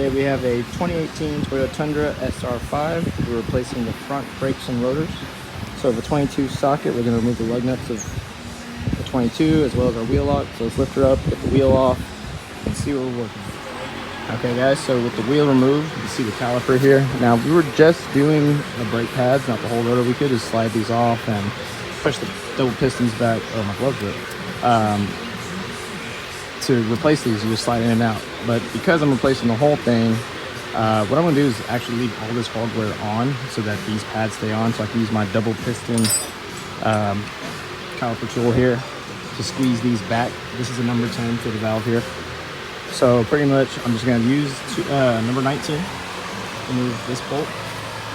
today we have a 2018 Toyota Tundra SR5. We're replacing the front brakes and rotors. So the 22 socket, we're going to remove the lug nuts of the 22 as well as our wheel lock. So let's lift her up, get the wheel off, and see what we're working with. Okay guys, so with the wheel removed, you can see the caliper here. Now we were just doing the brake pads, not the whole rotor. We could just slide these off and push the double pistons back. Oh, my gloves rip. To replace these, you just slide in and out. But because I'm replacing the whole thing, what I'm gonna do is actually leave all this hardware on so that these pads stay on, so I can use my double piston caliper tool here to squeeze these back. This is a number 10 for the valve here. So pretty much I'm just gonna use number 19, remove this bolt,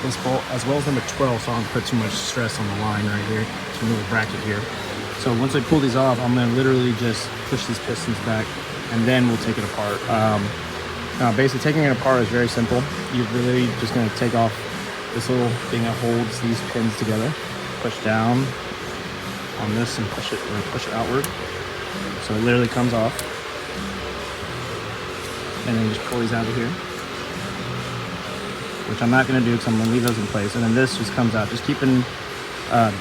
as well as number 12, so I don't put too much stress on the line right here to remove the bracket here. So once I pull these off, I'm gonna literally just push these pistons back and then we'll take it apart. Now basically taking it apart is very simple. You're really just gonna take off this little thing that holds these pins together, push down on this and push it outward. So it literally comes off. And then just pull these out of here, which I'm not gonna do because I'm gonna leave those in place. And then this just comes out, just keeping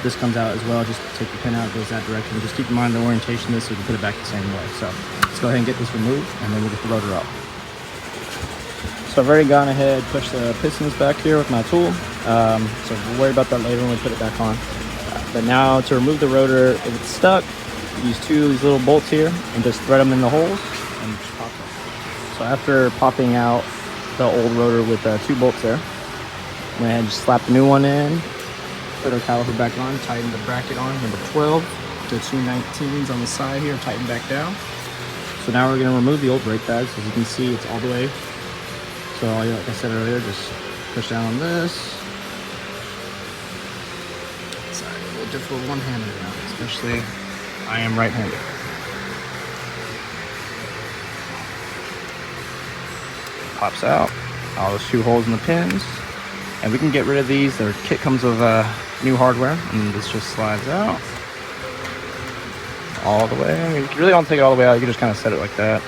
this comes out as well. Just take the pin out, goes that direction. Just keep in mind the orientation of this so we can put it back the same way. So let's go ahead and get this removed and then we'll get the rotor out. So I've already gone ahead, pushed the pistons back here with my tool. So we'll worry about that later when we put it back on. But now to remove the rotor, if it's stuck, use two of these little bolts here and just thread them in the holes and just pop them. So after popping out the old rotor with two bolts there, I'm gonna just slap the new one in, put our caliper back on, tighten the bracket on, number 12, the two 19s on the side here, tighten back down. So now we're gonna remove the old brake pads. As you can see, it's all the way. So like I said earlier, just push down on this. Sorry, a little difficult one-handed now, especially I am right-handed. Pops out, all those two holes in the pins. And we can get rid of these. Their kit comes with new hardware, and this just slides out all the way. I mean, you really don't take it all the way out. You can just kind of set it like that,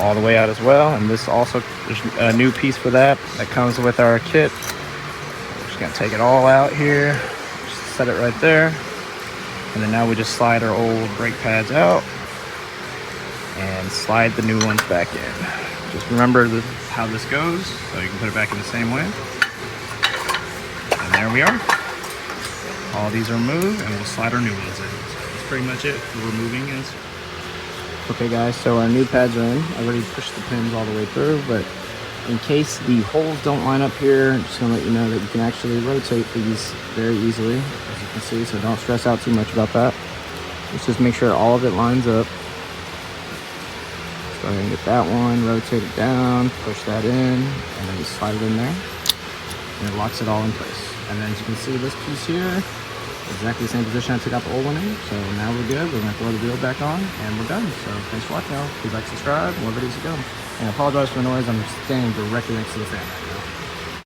all the way out as well. And this also, there's a new piece for that comes with our kit. We're just gonna take it all out here, just set it right there, and then now we just slide our old brake pads out and slide the new ones back in. Just remember how this goes, so you can put it back in the same way. And there we are. All these are removed, and we'll slide our new ones in. So that's pretty much it for removing this. Okay guys, so our new pads are in. I already pushed the pins all the way through, but in case the holes don't line up here, I'm just gonna let you know that you can actually rotate these very easily, as you can see, so don't stress out too much about that. Let's just make sure all of it lines up. Let's go ahead and get that one, rotate it down, push that in, and then slide it in there. And it locks it all in place. And then as you can see, this piece here, exactly the same position I took out the old one in. So now we're good. We're gonna throw the wheel back on and we're done. So thanks for watching, y'all. Please like, subscribe, more videos to go. And I apologize for the noise. I'm standing directly next to the fan right now.